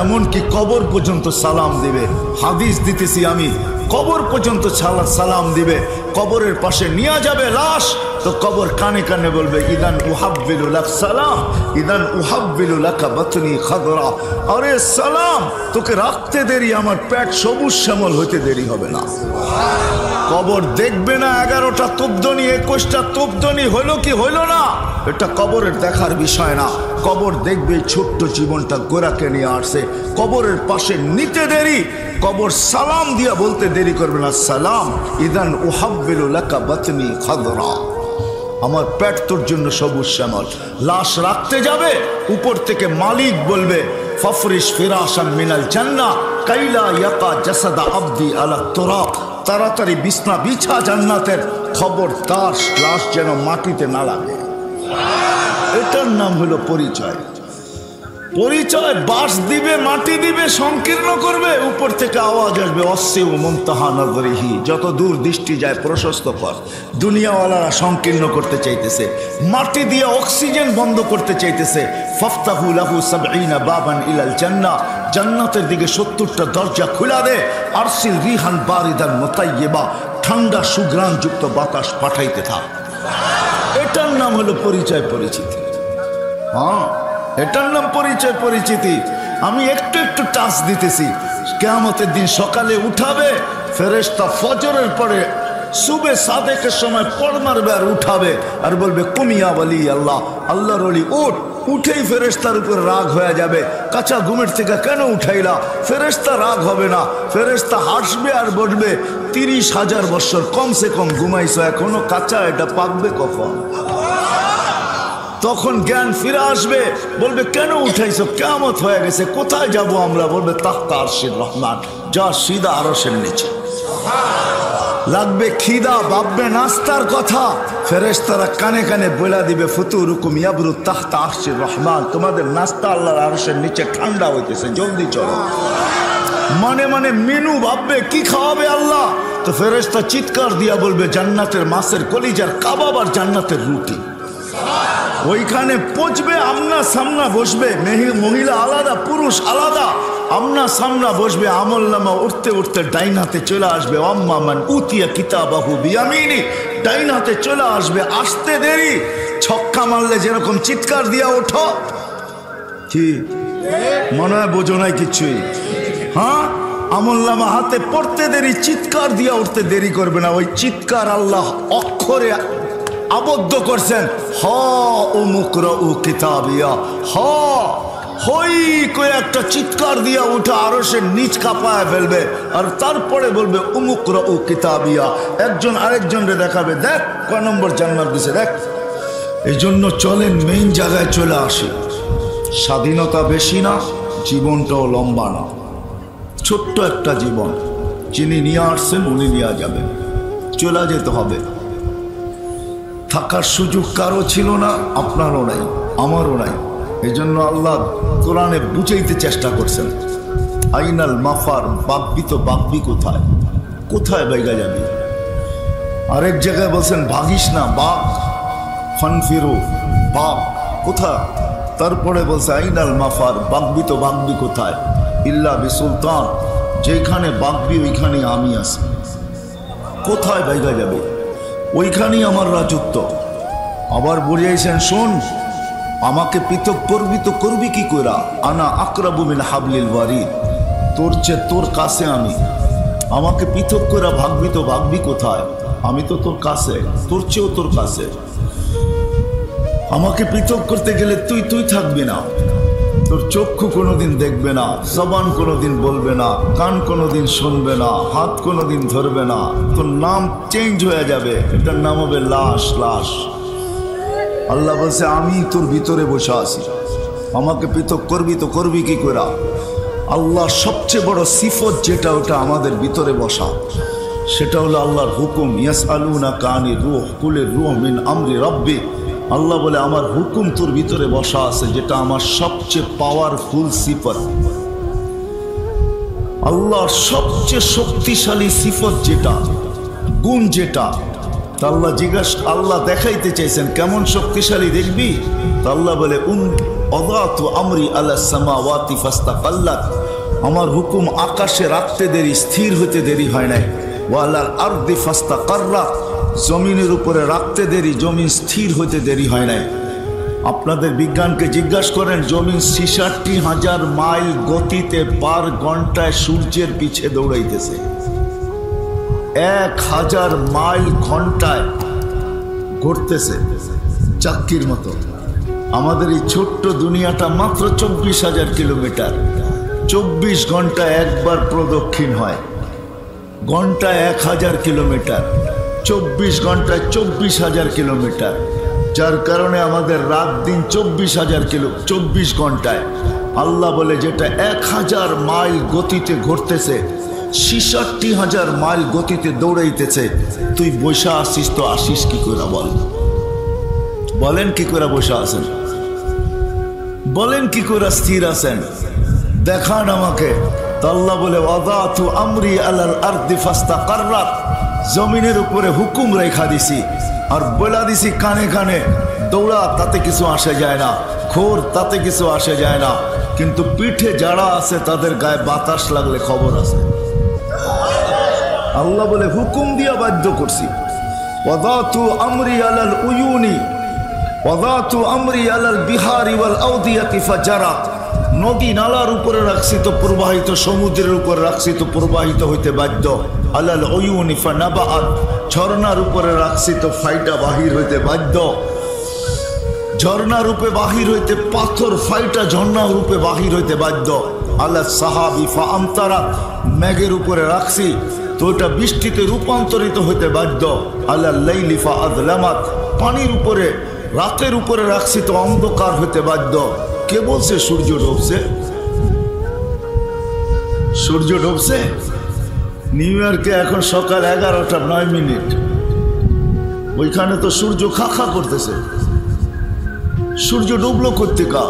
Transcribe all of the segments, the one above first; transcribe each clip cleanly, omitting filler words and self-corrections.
এমনকি কবর পর্যন্ত সালাম দিবে। হাদিস দিতেছি আমি, কবর পর্যন্ত সালাম দিবে। কবরের পাশে নিয়ে যাবে লাশ, তো কবর কানে কানে বলবে ইদান উহাব্বিলু লাক সালাম, ইদান উহাব্বিলু লাকা বাতনি খাদরা। আরে সালাম, তোকে রাখতে দেরি, আমার পেট সবুজ শ্যামল হইতে দেরি হবে না। কবর দেখবে না 11টা তোপদনি 21টা তোপদনি হইল কি হইল না, এটা কবরের দেখার বিষয় না। কবর দেখবে ছোট্ট জীবনটা গোরাকে নিয়ে আসছে, কবরের পাশে নিতে দেরি, কবর সালাম দিয়া বলতে দেরি করবে না, সালাম ইদান উহাব্বিলু লাকা বাতনি খাদরা, আমার পেট তোর জন্য সবুজ শ্যামল। লাশ রাখতে যাবে, উপর থেকে মালিক বলবে ফাফরিশ ফিরাশান মিনাল জান্নাহ কাইলা ইয়াকা জাসাদা আবদি আলা তুরাব, তাড়াতাড়ি বিছনা বিছা জান্নাতের, খবরদার লাশ যেন মাটিতে না লাগে। এটার নাম হলো পরিচয়। পরিচয় বাস দিবে, মাটি দিবে, সংকীর্ণ করবে, উপর থেকে আওয়াজ আসবে অসিউ মুনতাহা নজরিহি, যত দূর দৃষ্টি যায় প্রশস্ত পথ। দুনিয়াওয়ালারা সংকীর্ণ করতে চাইতেছে, মাটি দিয়ে অক্সিজেন বন্ধ করতে চাইতেছে। ফাফতাহু লাহু সাবঈনা বাবান ইলাল জান্নাহ, জান্নাতের দিকে 70টা দরজা খুলে দে। আরসিল রিহান বারিদান মুতাইয়্যিবা, ঠান্ডা সুঘ্রাণযুক্ত বাতাস পাঠাইতে থাক। এটার নাম হলো পরিচয় পরিচিতি। হ্যাঁ, এটার নাম পরিচয় পরিচিতি। আমি একটু একটু টাচ দিতেছি। কিয়ামতের দিন সকালে উঠাবে ফেরেশতা, ফজরের পরে সুবে সাদেকের সময় পড় মারবে আর উঠাবে আর বলবে কুমিয়া ওয়ালি আল্লাহ, আল্লাহর ওলি উঠ। উঠেই ফেরেশতার উপর রাগ হয়ে যাবে, কাঁচা ঘুমের থেকে কেন উঠাইলা? ফেরেশতা রাগ হবে না, ফেরেশতা হাসবে আর বলবে 30,000 বছর কমসে কম ঘুমাইছো, এখনো কাঁচা, এটা পাকবে কখন? তখন জ্ঞান ফিরে আসবে, বলবে কেন উঠাইছো? কিয়ামত হয়ে গেছে, কোথায় যাব আমরা? বলবে তাহতা আরশির রহমান, যা সিধা আরশের নিচে। লাগবে খিদা, ভাববে নাস্তার কথা, ফেরেশতারা কানে কানে বলে দিবে ফুতুরুকুম ইয়াবরুদ তাহতা আরশির রহমান, তোমাদের নাস্তা আল্লাহর আরশের নিচে ঠান্ডা হইতেছে, জলদি চলো। মনে মনে মেনু ভাববে কি খাওয়াবে আল্লাহ, তো ফেরেশতা চিৎকার দিয়া বলবে জান্নাতের মাছের কলিজার কাবাব আর জান্নাতের রুটি। ওইখানে পৌঁছবে, আমনা সামনা বসবে, মহিলা আলাদা পুরুষ আলাদা, আমনা সামনা বসবে। আমল নামা উঠতে উঠতে ডাইন হাতে চলে আসবে, আম্মা মান উতিয়া কিতাবাহু বিয়ামিনি, ডাইন হাতে চলে আসবে। আসতে দেরি, ছক্কা মারলে যেরকম চিৎকার দিয়া ওঠো, কি মনে হয় বোঝো নাই কিছুই? হ্যাঁ, আমল নামা হাতে পড়তে দেরি, চিৎকার দিয়া উঠতে দেরি করবে না। ওই চিৎকার আল্লাহ অক্ষরে আবদ্ধ করছেন, হ উমুকরাউ কিতাবিয়া, হ হই কই একটা চিৎকার দিয়া উঠে আরশের নিচ কাঁপায় ফেলবে, আর তারপরে বলবে উমুকরাউ কিতাবিয়া। একজন আরেকজনকে দেখাবে, দেখ কয় নম্বর জান্নাত দিছে, দেখ। এই জন্য চলেন মেইন জায়গায় চলে আসে। স্বাধীনতা বেশি না, জীবনটাও লম্বা না, ছোট্ট একটা জীবন। যিনি নিয়ে আসছেন উনি নিয়ে যাবেন, চলে যেতে হবে। থাকার সুযোগ কারো ছিল না, আপনারও নাই, আমারও নাই। এই জন্য আল্লাহ কোরআনে বুঝাইতে চেষ্টা করছেন, আইনাল মাফার, বাগবি তো বাগবি কোথায়, কোথায় বাইগা যাবি? আরেক জায়গায় বলছেন ভাগিস না, বাঘ ফানফিরু, বাঘ কোথায়? তারপরে বলছে আইনাল মাফার, বাগবি তো বাগবি কোথায়, ইল্লা বিসুলতান, যেখানে বাগবি ওইখানে আমি আছি। কোথায় বাইগা যাবে? ওইখানেই আমার রাজত্ব। আবার বুঝাইছেন, শোন, আমাকে পৃথক করবি তো করবি কি কইরা? আনা আকরাবু মিন হাবলিল ওয়ারিদ, তোর চেয়ে তোর কাছে আমি, আমাকে পৃথক করে ভাগবি তো ভাগবি কোথায়? আমি তো তোর কাছে, তোর চেয়েও তোর কাছে। আমাকে পৃথক করতে গেলে তুই থাকবি না, তোর চক্ষু কোনোদিন দেখবে না, জবান কোনোদিন বলবে না, কান কোনোদিন শুনবে না, হাত কোনোদিন ধরবে না, তোর নাম চেঞ্জ হয়ে যাবে, এটার নাম হবে লাশ। লাশ। আল্লাহ বলছে আমি তোর ভিতরে বসে আছি, আমাকে পৃথক করবি তো করবি কি করে? আল্লাহ সবচেয়ে বড় সিফত যেটা, ওটা আমাদের ভিতরে বসা, সেটা হলো আল্লাহর হুকুম। ইয়াসআলুনাকা আনির রূহ কুলির রূহ মিন আমরি রাব্বি, আল্লাহ বলে আমার হুকুম তোর ভিতরে বসা আছে, যেটা আমার সবচেয়ে পাওয়ারফুল সিফত, আল্লাহর সবচেয়ে শক্তিশালী সিফত যেটা, গুণ যেটা। তা আল্লাহ জিজ্ঞাসা, আল্লাহ দেখাইতে চাইছেন কেমন শক্তিশালী দেখবি? তা আল্লাহ বলে ওয়াদাতু আমরি আলা সামাওয়াতি ফাস্তাকাল্লাত, আমার হুকুম আকাশে রাখতে দেরি, স্থির হতে দেরি হয় নাই। ওয়ালাল আরদি ফাস্তাকাররাত, জমিনের উপরে রাখতে দেরি, জমিন স্থির হতে দেরি হয় নাই। আপনাদের বিজ্ঞানকে জিজ্ঞাসা করেন, জমিন ৬৬,০০০ মাইল গতিতে পার ঘন্টায় সূর্যের পিছে দৌড়াইতেছে। ১,০০০ মাইল ঘন্টায় ঘুরতেছে চাক্কির মতো। আমাদের এই ছোট্ট দুনিয়াটা মাত্র ২৪,০০০ কিলোমিটার। ২৪ ঘন্টায় একবার প্রদক্ষিণ হয়। ঘন্টায় ১,০০০ কিলোমিটার, ২৪ ঘন্টায় ২৪,০০০ কিলোমিটার। যার কারণে আমাদের রাত দিন ২৪ ঘন্টায়। আল্লাহ বলে যেটা ১,০০০ মাইল গতিতে ঘুরতেছে, ৬৬,০০০ মাইল গতিতে দৌড়াইতেছে, তুই বসে আসিস তো আসিস কি করে? বলেন কি করে বসে আছেন? বলেন কি করে স্থির আছেন? দেখান আমাকে। তো আল্লাহ বলে ওয়াদাতু আমরি আলাল আরদি ফাস্তাকাররাত, জমিনের উপরে হুকুম রেখা দিছি আর বলা দিছি কানে কানে, দৌড়া তাতে কিছু আসে যায় না, খোর তাতে কিছু আসে যায় না, কিন্তু পিঠে যারা আছে তাদের গায়ে বাতাস লাগলে খবর আছে। আল্লাহ বলে হুকুম দিয়া বাধ্য করছি। ওয়াদাতু আমরি আলাল উয়ুনি ওয়াদাতু আমরি আলাল বিহারি ওয়াল আউদিয়াতি ফাজারাত, নদী নালার উপরে রাখছি তো প্রবাহিত, সমুদ্রের উপরে রাখছি তো প্রবাহিত হইতে বাধ্য। আলাল উয়ুনি ফানাবাআত, ঝর্ণার উপরে রাখছি তো ফাইটা বাহির হইতে বাধ্য। ঝর্ণা রূপে বাহির হইতে, পাথর ফাইটা ঝর্ণা রূপে বাহির হইতে বাধ্য। আলাল সাহাবি ফাআমতারাত, মেঘের উপরে রাখছি তো ওটা বৃষ্টিতে রূপান্তরিত হইতে বাধ্য। আলাল লাইলি ফাআযলামাত, পানির উপরে, রাতের উপরে রাখছি তো অন্ধকার হইতে বাধ্য। কে বলছে সূর্য ডুবছে? সূর্য ডুবছে? নিউ ইয়র্কে এখন সকাল 11:09, ওইখানে তো সূর্য খা খা করতেছে। সূর্য ডুবলো কোত্থেকা?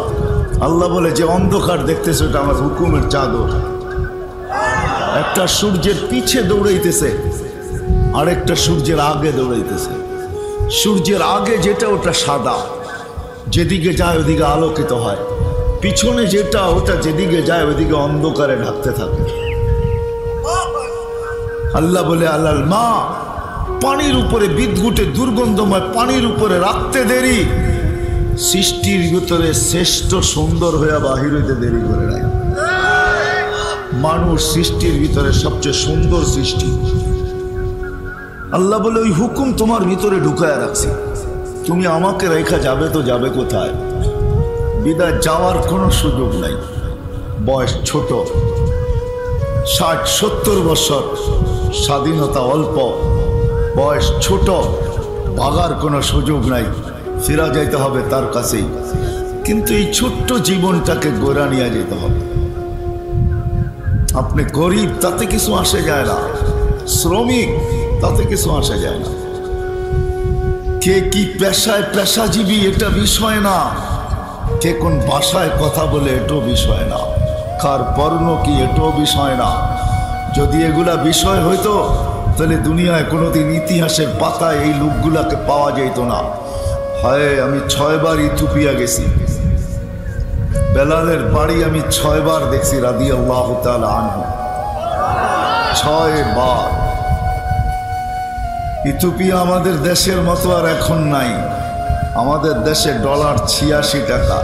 আল্লাহ বলে যে অন্ধকার দেখতেছে ওটা আমার হুকুমের চাদর। একটা সূর্যের পিছে দৌড়াইতেছে, আরেকটা সূর্যের আগে দৌড়াইতেছে। সূর্যের আগে যেটা ওটা সাদা, যেদিকে যায় ওদিকে আলোকিত হয়। পিছনে যেটা ওটা যেদিকে যায় ওদিকে অন্ধকারে ঢাকতে থাকে। আল্লাহ বলে আলাল মা, পানির উপরে বিদ্যুটে দুর্গন্ধময় পানির উপরে রাখতে দেরি, সৃষ্টির ভিতরে শ্রেষ্ঠ সুন্দর হইয়া বাহির হইতে দেরি করে নাই। মানুষ সৃষ্টির ভিতরে সবচেয়ে সুন্দর সৃষ্টি। আল্লাহ বলে ওই হুকুম তোমার ভিতরে ঢুকায়া রাখছি, তুমি আমাকে রেখা যাবে তো যাবে কোথায়? বিদায় যাওয়ার কোনো সুযোগ নাই। বয়স ছোট, 60-70 বছর, স্বাধীনতা অল্প, বয়স ছোট, ভাগার কোনো সুযোগ নাই, ফিরা যাইতে হবে তার কাছেই। কিন্তু এই ছোট্ট জীবনটাকে গোড়া নিয়ে যেতে হবে। আপনি গরিব তাতে কিছু আসে যায় না, শ্রমিক তাতে কিছু আসে যায় না, কে কি পেশায় পেশাজীবী এটা বিষয় না, কে কোন ভাষায় কথা বলে এটাও বিষয় না, কার বর্ণ কি এটাও বিষয় না। যদি এগুলা বিষয় হইতো তাহলে দুনিয়ায় কোনোদিন ইতিহাসের পাতায় এই লোকগুলাকে পাওয়া যেত না। হয় আমি 6 বার ইথিওপিয়া গেছি, বেলালের বাড়ি আমি 6 বার দেখছি রাদিয়াল্লাহু তাআলা আনহু, 6 বার। ইথিওপিয়া আমাদের দেশের মতো আর এখন নাই। আমাদের দেশে ডলার 86 টাকা,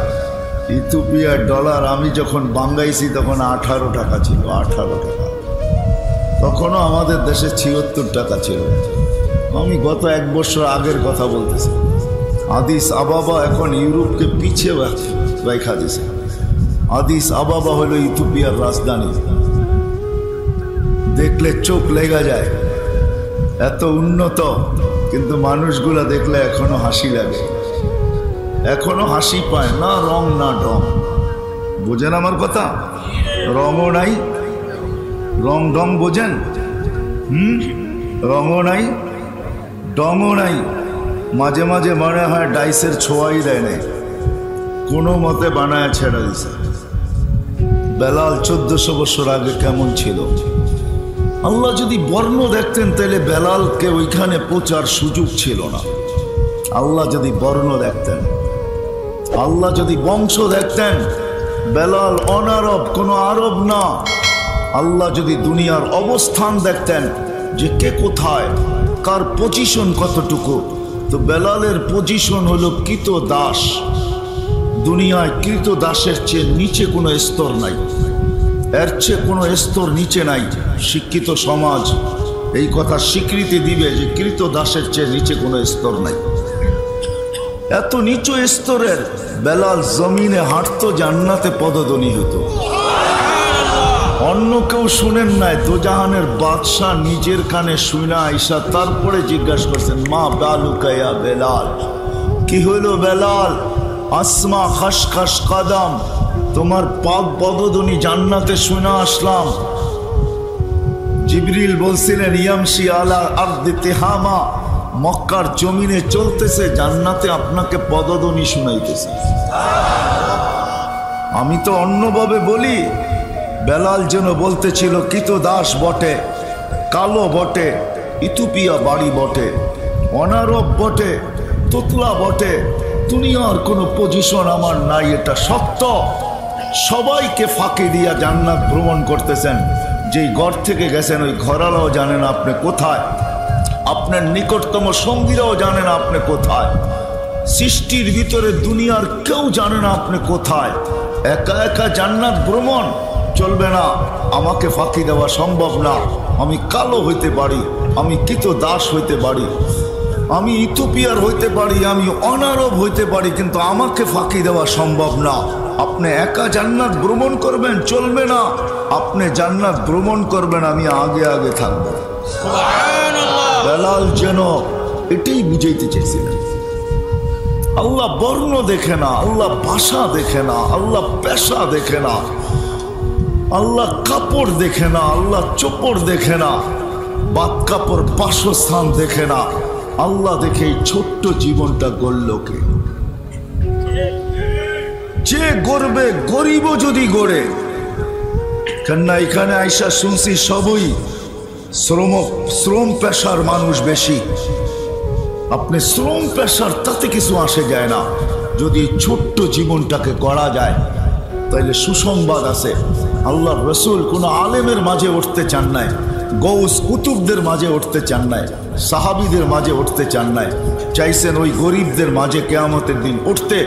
ইথিওপিয়ার ডলার আমি যখন বাঙ্গাইছি তখন 18 টাকা ছিল, 18 টাকা। তখনও আমাদের দেশে 76 টাকা ছিল। আমি গত 1 বছর আগের কথা বলতেছি। আদিস আবাবা এখন ইউরোপকে পিছিয়ে রেখা দিছে। আদিস আবাবা হলো ইথিওপিয়ার রাজধানী। দেখলে চোখ লেগে যায়, এত উন্নত, কিন্তু মানুষগুলা দেখলে এখনো হাসি লাগে, এখনো হাসি পায় না, রং না ডং। বোঝেন আমার কথা? রঙও নাই, রং ডং বোঝেন? রঙও নাই, ডংও নাই। মাঝে মাঝে মনে হয় ডাইসের ছোঁয়াই দেয় নাই, কোনো মতে বানায় ছেড়ে দিছে। বেলাল 1400 বছর আগে কেমন ছিল? আল্লাহ যদি বর্ণ দেখতেন তাহলে বেলালকে ওইখানে পৌঁছার সুযোগ ছিল না। আল্লাহ যদি বর্ণ দেখতেন, আল্লাহ যদি বংশ দেখতেন, বেলাল অনারব, কোনো আরব না। আল্লাহ যদি দুনিয়ার অবস্থান দেখতেন যে কে কোথায়, কার পজিশন কতটুকু, তো বেলালের পজিশন হলো কৃত দাস। দুনিয়ায় কৃত দাসের চেয়ে নিচে কোনো স্তর নাই, এর চেয়ে কোনো স্তর নিচে নাই। শিক্ষিত সমাজ এই কথা স্বীকৃতি দিবে যে কৃত দাসের চেয়ে নিচে কোনো স্তর নাই। এত নিচু স্তরের বেলাল জমিনে হাঁটতো, জান্নাতে পদধ্বনি হতো। অন্য কেউ শুনেন নাই, দোজাহানের বাদশাহ নিজের কানে শুনা আইসা তারপরে জিজ্ঞাসা করছেন, মা বালুকায়া বেলাল, কি হইল বেলাল? আসমা খাসখাস কাদাম, তোমার পাক পদধ্বনি জান্নাতে শুনা আসলাম। জিবরিল বলছিলেন, ইয়ামশি আলা আরদি তিহামা, মক্কার জমিনে চলতেছে, জান্নাতে আপনাকে পদধ্বনি শুনাইতেছে। আমি তো অন্যভাবে বলি, বেলাল যেন বলতেছিল, কৃতদাস বটে, কালো বটে, ইথিওপিয়া বাড়ি বটে, অনারব বটে, তোতলা বটে, দুনিয়ার কোনো পজিশন আমার নাই, এটা সত্য। সবাইকে ফাঁকি দিয়া জান্নাত ভ্রমণ করতেছেন। যেই ঘর থেকে গেছেন ওই ঘরালাও জানেন আপনি কোথায়, আপনার নিকটতম সঙ্গীরাও জানেন আপনি কোথায়, সৃষ্টির ভিতরে দুনিয়ার কেউ জানে না আপনি কোথায়। একা একা জান্নাত ভ্রমণ চলবে না, আমাকে ফাঁকি দেওয়া সম্ভব না। আমি কালো হইতে পারি, আমি কৃত দাস হইতে পারি, আমি ইথিওপিয়ার হইতে পারি, আমি অনারব হইতে পারি, কিন্তু আমাকে ফাঁকি দেওয়া সম্ভব না। আপনি একা জান্নাত ভ্রমণ করবেন, চলবে না। আপনি জান্নাত ভ্রমণ করবেন, আমি আগে আগে থাকবো। বেলাল যেন এটাই বুঝাইতে চেয়েছিলেন। আল্লাহ বর্ণ দেখে না, আল্লাহ ভাষা দেখে না, আল্লাহ পেশা দেখে না, আল্লাহ কাপড় দেখে না, আল্লাহ চোপড় দেখে না, বাদ কাপড় বাসস্থান দেখে না। আল্লাহ দেখে এই ছোট্ট জীবনটা গড়লকে। যে গড়বে, গরিবও যদি গড়ে, কেননা এখানে আইসা শুনছি সবই শ্রম পেশার মানুষ বেশি। আপনি শ্রম পেশার তাতে কিছু আসে যায় না। যদি ছোট্ট জীবনটাকে গড়া যায় তাইলে সুসংবাদ আছে। আল্লাহ রসুল কোনো আলেমের মাঝে উঠতে চান নাই, গৌস কুতুবদের মাঝে উঠতে চান নাই, সাহাবিদের মাঝে উঠতে চান নাই, চাইছেন ওই গরিবদের মাঝে কিয়ামতের দিন উঠতে,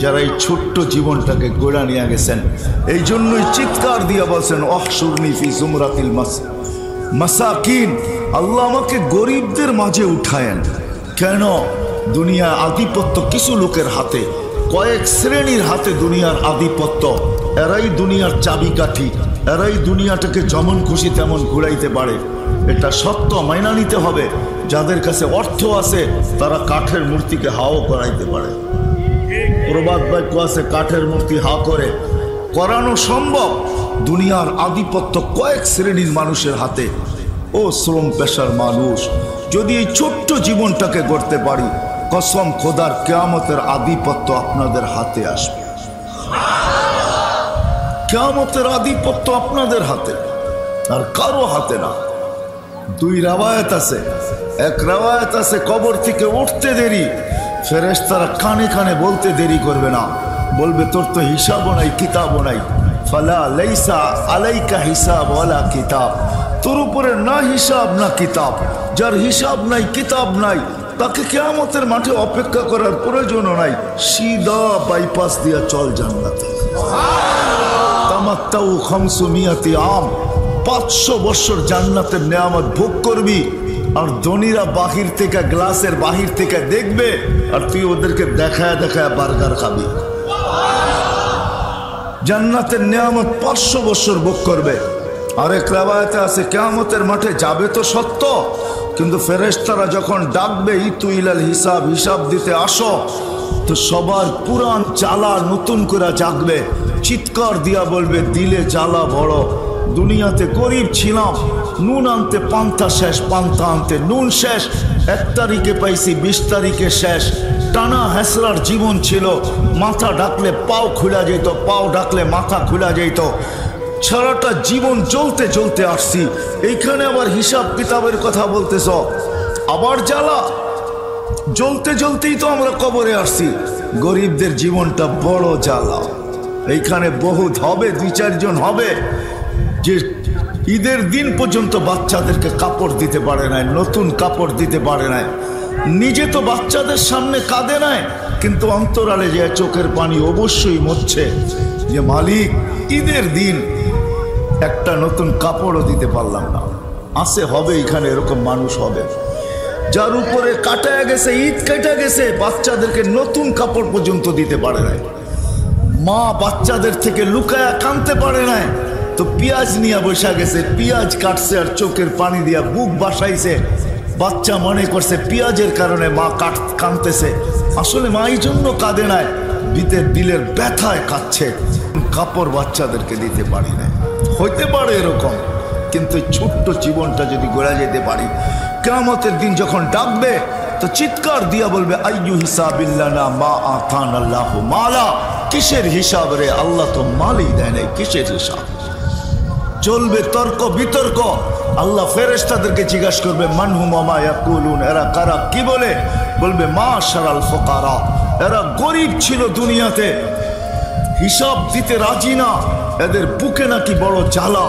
যারা এই ছোট্ট জীবনটাকে গোড়া নিয়ে গেছেন। এই জন্যই চিৎকার দিয়া বলছেন, অহশুরনি ফি জুমরাতিল মাসাকিন, আল্লাহ আমাকে গরিবদের মাঝে উঠায়েন। কেন? দুনিয়ার আধিপত্য কিছু লোকের হাতে, কয়েক শ্রেণীর হাতে দুনিয়ার আধিপত্য। এরাই দুনিয়ার চাবিকাঠি, এরাই দুনিয়াটাকে যেমন খুশি তেমন ঘুরাইতে পারে। এটা সত্য, মাইনা নিতে হবে। যাদের কাছে অর্থ আছে তারা কাঠের মূর্তিকে হাও করাইতে পারে। প্রবাদ বাক্য আছে, কাঠের মূর্তি হা করে করানো সম্ভব। দুনিয়ার আধিপত্য কয়েক শ্রেণীর মানুষের হাতে। ও শ্রম পেশার মানুষ, যদি এই ছোট্ট জীবনটাকে গড়তে পারি, কসম খোদার, কিয়ামতের আধিপত্য আপনাদের হাতে আসবে। কিয়ামতের আধিপত্য আপনাদের হাতে, আর কারো হাতে না। দুই রাওয়ায়াত আছে। এক রাওয়ায়াত আছে, কবর থেকে উঠতে দেরি, ফেরেশতারা কানে কানে বলতে দেরি করবে না, বলবে তোর তো হিসাবও নাই, কিতাবও নাই। ফালা লাইসা আলাইকা হিসাব ওয়ালা কিতাব, তোর উপরে না হিসাব না কিতাব। যার হিসাব নাই, কিতাব নাই, তাকে কিয়ামতের মাঠে অপেক্ষা করার প্রয়োজনও নাই। সিধা বাইপাস দিয়া চল জান্নাতে। তামাত্তাউ 500 আম, 500 বছর জান্নাতের নেয়ামত ভোগ করবি। আর ধনীরা বাহির থেকে, গ্লাসের বাহির থেকে দেখবে, আর তুই ওদেরকে দেখায় দেখায় বার্গার খাবি। জান্নাতের নেয়ামত 500 বছর ভোগ করবে। আরেক রাওয়ায়াতে আছে, কিয়ামতের মাঠে যাবে তো সত্য, কিন্তু ফেরেশতারা যখন ডাকবে, ইতু ইলাল হিসাব, হিসাব দিতে আসো, তো সবার পুরান জ্বালা নতুন করে জাগবে। চিৎকার দিয়া বলবে, দিলে জ্বালা বড়। দুনিয়াতে গরিব ছিলাম, নুন আনতে পান্তা শেষ, পান্তা আনতে নুন শেষ। 1 তারিখে পাইছি, 20 তারিখে শেষ। টানা হেসরার জীবন ছিল, মাথা ডাকলে পাও খুলা যেত, পাও ডাকলে মাথা খুলা যেত। সারাটা জীবন চলতে চলতে আসছি, এইখানে আবার হিসাব কিতাবের কথা বলতেছ, আবার জ্বালা। জ্বলতে জ্বলতেই তো আমরা কবরে আসছি। গরিবদের জীবনটা বড় জ্বালা। এইখানে বহুত হবে, 2-4 জন হবে যে ঈদের দিন পর্যন্ত বাচ্চাদেরকে কাপড় দিতে পারে নাই, নতুন কাপড় দিতে পারে নাই। নিজে তো বাচ্চাদের সামনে কাঁদে নাই, কিন্তু অন্তরালে যে চোখের পানি অবশ্যই মুছছে যে মালিক ঈদের দিন একটা নতুন কাপড়ও দিতে পারলাম না। আসে হবে, এখানে এরকম মানুষ হবে যার উপরে কাটায় গেছে, ঈদ কেটে গেছে, বাচ্চাদেরকে নতুন কাপড় পর্যন্ত দিতে পারে নাই। মা বাচ্চাদের থেকে লুকায়া কাঁদতে পারে নাই, তো পেঁয়াজ নিয়ে বসে গেছে, পেঁয়াজ কাটছে আর চোখের পানি দিয়া বুক বাসাইছে। বাচ্চা মনে করছে পেঁয়াজের কারণে মা কাঁদতেছে, আসলে মা এই জন্য কাঁদে নাই, দিলের ব্যথায় কাঁদছে। কাপড় বাচ্চাদেরকে দিতে পারি না। হইতে পারে এরকম, কিন্তু ছোট্ট জীবনটা যদি গড়া যেতে পারি, কিয়ামতের দিন যখন ডাকবে তো চিৎকার দিয়া বলবে আইয়ু হিসাবিল্লানা মা আতান আল্লাহু মালা। কিসের হিসাব রে, আল্লাহ তো মালই দেয় নাই, কিসের হিসাব? চলবে তর্ক বিতর্ক। আল্লাহ ফেরেশতাদেরকে জিজ্ঞাসা করবে মানহুম ওয়া মা ইয়াকুলুন, এরা কারা, কি বলে? বলবে মা শারাল ফুকারা, এরা গরিব ছিল দুনিয়াতে, হিসাব দিতে রাজি না, এদের বুকে নাকি বড় জ্বালা,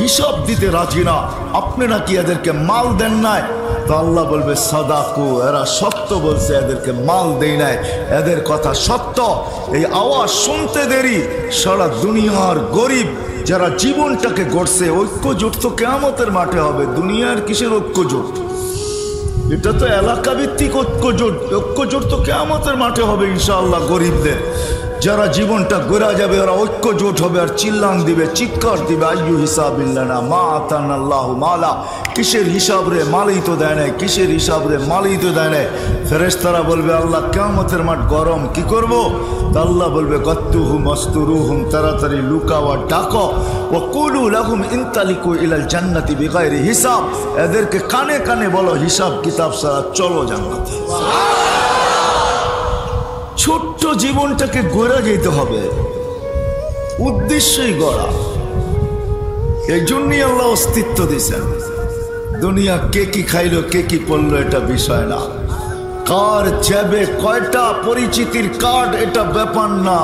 হিসাব দিতে রাজি না, আপনি নাকি এদেরকে মাল দেন নাই। তো আল্লাহ বলবে সাদাকু, এরা সত্য বলছে, এদেরকে মাল দেই নাই, এদের কথা সত্য। এই আওয়াজ শুনতে দেরি, সারা দুনিয়ার গরিব যারা জীবনটাকে গড়ছে, ঐক্যজোট তো কিয়ামতের মাঠে হবে। দুনিয়ার কিসের ঐক্যজোট? এটা তো এলাকা ভিত্তিক ঐক্যজোট। ঐক্যজোট তো কিয়ামতের মাঠে হবে ইনশাআল্লাহ। গরিবদের যারা জীবনটা গড়া যাবে ওরা ঐক্যজোট হবে আর চিল্লান দিবে, চিৎকার দিবে আইয়ু হিসাবিল্লানা মা আতানা আল্লাহু মালা। কিসের হিসাব রে, মালই তো দেয় নাই, কিসের হিসাব রে, মালই তো দেয় নাই। ফেরেশতারা বলবে আল্লাহ কিয়ামতের মাঠ গরম, কি করব? আল্লাহ বলবে গত্তুহুম মস্তুরুহুম, তাড়াতাড়ি লুকাও আর ডাকো, ওয়া কুলু লাহুম ইনতালিকু ইলাল জান্নাতি বিগাইরি হিসাব, এদেরকে কানে কানে বলো হিসাব কিতাব ছাড়া চলো জান্নাতে। ছোট্ট জীবনটাকে গড়া যেতে হবে, উদ্দেশ্যই গড়া। এই জন্যই আল্লাহ অস্তিত্ব দিয়েছেন। দুনিয়া কে কি খাইলো, কে কি পড়লো এটা বিষয় না, কার জ্যাবে কয়টা পরিচিতির কার্ড এটা ব্যাপার না।